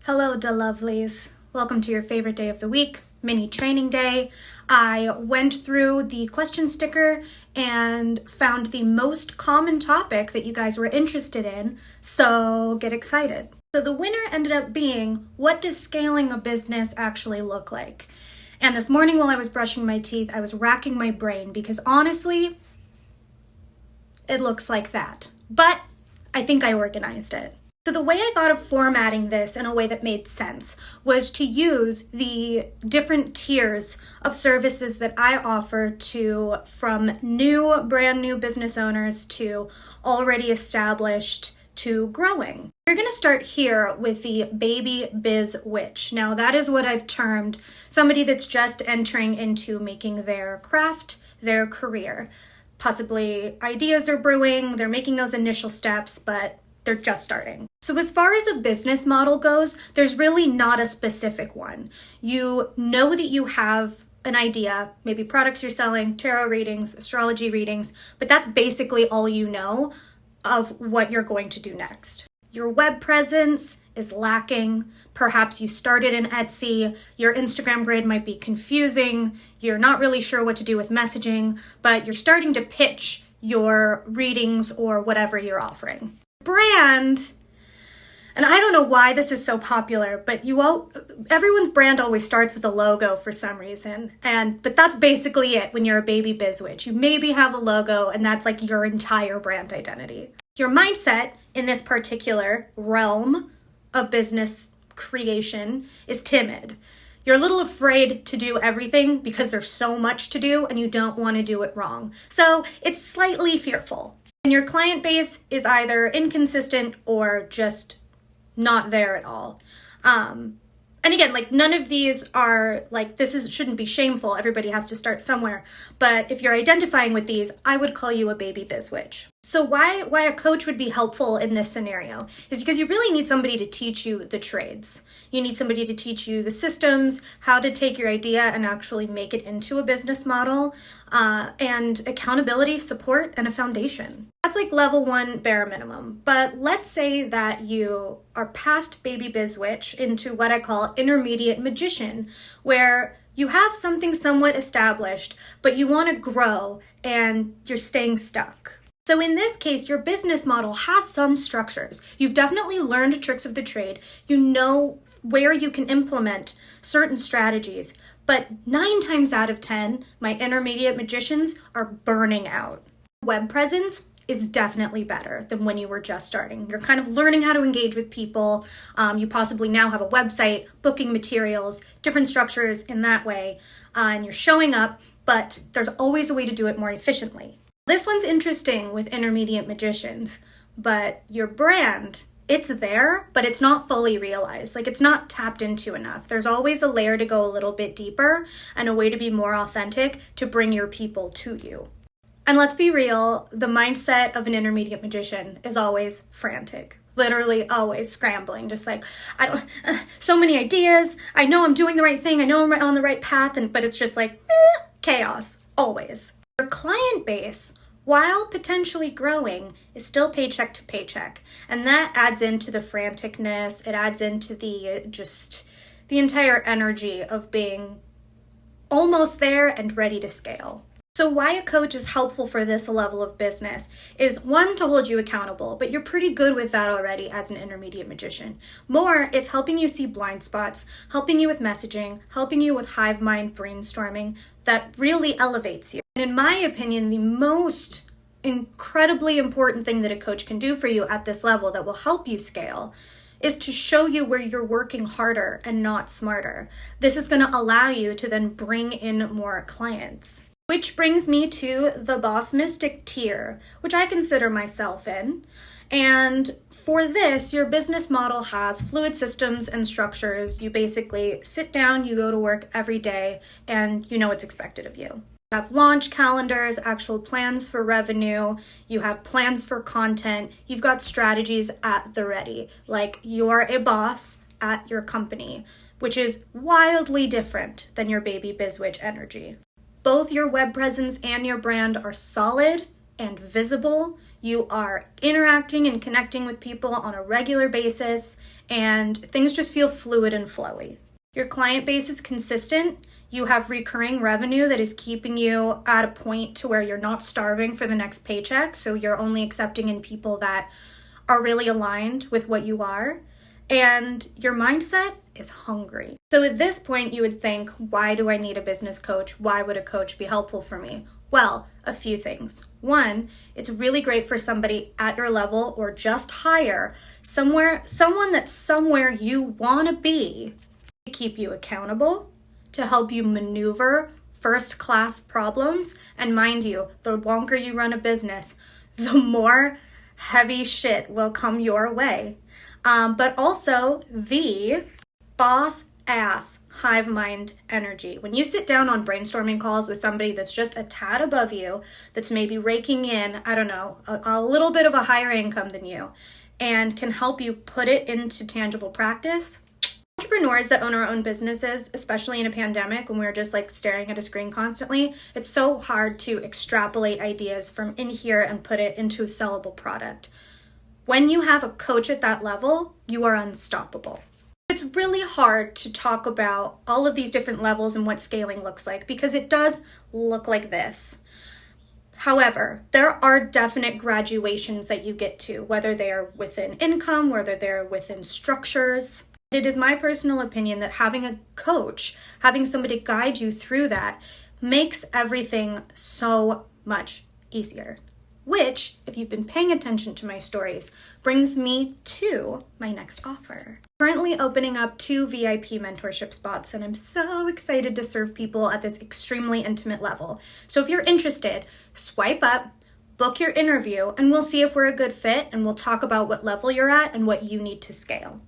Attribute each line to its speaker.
Speaker 1: Hello, da lovelies. Welcome to your favorite day of the week, mini training day. I went through the question sticker and found the most common topic that you guys were interested in, so get excited. So the winner ended up being, what does scaling a business actually look like? And this morning while I was brushing my teeth, I was racking my brain because honestly, it looks like that. But I think I organized it. So the way I thought of formatting this in a way that made sense was to use the different tiers of services that I offer to from brand new business owners to already established to growing. We're going to start here with the baby biz witch. Now that is what I've termed somebody that's just entering into making their craft their career. Possibly ideas are brewing, they're making those initial steps, but they're just starting. So as far as a business model goes, there's really not a specific one. You know that you have an idea, maybe products you're selling, tarot readings, astrology readings, but that's basically all you know of what you're going to do next. Your web presence is lacking. Perhaps you started in Etsy. Your Instagram grid might be confusing. You're not really sure what to do with messaging, but you're starting to pitch your readings or whatever you're offering. Brand, and I don't know why this is so popular, but everyone's brand always starts with a logo for some reason, but that's basically it when you're a baby biz witch. You maybe have a logo and that's like your entire brand identity. Your mindset in this particular realm of business creation is timid. You're a little afraid to do everything because there's so much to do and you don't want to do it wrong. So it's slightly fearful. And your client base is either inconsistent or just not there at all. And again, like none of these are like, shouldn't be shameful. Everybody has to start somewhere. But if you're identifying with these, I would call you a baby biz witch. So why a coach would be helpful in this scenario is because you really need somebody to teach you the trades. You need somebody to teach you the systems, how to take your idea and actually make it into a business model, and accountability, support, and a foundation. That's like level 1 bare minimum. But let's say that you are past baby biz witch into what I call intermediate magician, where you have something somewhat established, but you want to grow and you're staying stuck. So in this case, your business model has some structures. You've definitely learned tricks of the trade. You know where you can implement certain strategies, but 9 times out of 10, my intermediate magicians are burning out. Web presence is definitely better than when you were just starting. You're kind of learning how to engage with people. You possibly now have a website, booking materials, different structures in that way, and you're showing up, but there's always a way to do it more efficiently. This one's interesting with intermediate magicians, but your brand, it's there, but it's not fully realized. Like it's not tapped into enough. There's always a layer to go a little bit deeper and a way to be more authentic to bring your people to you. And let's be real, the mindset of an intermediate magician is always frantic. Literally always scrambling, just like, so many ideas. I know I'm doing the right thing. I know I'm on the right path, but it's just like chaos, always. Your client base, while potentially growing, is still paycheck to paycheck. And that adds into the franticness. It adds into the entire energy of being almost there and ready to scale. So why a coach is helpful for this level of business is 1, to hold you accountable, but you're pretty good with that already as an intermediate magician. More, it's helping you see blind spots, helping you with messaging, helping you with hive mind brainstorming that really elevates you. And in my opinion, the most incredibly important thing that a coach can do for you at this level that will help you scale is to show you where you're working harder and not smarter. This is going to allow you to then bring in more clients. Which brings me to the Boss Mystic tier, which I consider myself in. And for this, your business model has fluid systems and structures. You basically sit down, you go to work every day, and you know what's expected of you. You have launch calendars, actual plans for revenue, you have plans for content, you've got strategies at the ready. Like you're a boss at your company, which is wildly different than your baby biz witch energy. Both your web presence and your brand are solid and visible. You are interacting and connecting with people on a regular basis, and things just feel fluid and flowy. Your client base is consistent. You have recurring revenue that is keeping you at a point to where you're not starving for the next paycheck. So you're only accepting in people that are really aligned with what you are. And your mindset is hungry. So at this point, you would think, why do I need a business coach? Why would a coach be helpful for me? Well, a few things. One, it's really great for somebody at your level or just higher, someone that's somewhere you want to be, to keep you accountable, to help you maneuver first-class problems. And mind you, the longer you run a business, the more heavy shit will come your way. But also the boss ass hive mind energy. When you sit down on brainstorming calls with somebody that's just a tad above you, that's maybe raking in, I don't know, a little bit of a higher income than you, and can help you put it into tangible practice. Entrepreneurs that own our own businesses, especially in a pandemic when we're just like staring at a screen constantly, it's so hard to extrapolate ideas from in here and put it into a sellable product. When you have a coach at that level, you are unstoppable. It's really hard to talk about all of these different levels and what scaling looks like because it does look like this. However, there are definite graduations that you get to, whether they're within income, whether they're within structures. It is my personal opinion that having a coach, having somebody guide you through that, makes everything so much easier. Which, if you've been paying attention to my stories, brings me to my next offer. Currently opening up 2 VIP mentorship spots, and I'm so excited to serve people at this extremely intimate level. So if you're interested, swipe up, book your interview, and we'll see if we're a good fit, and we'll talk about what level you're at and what you need to scale.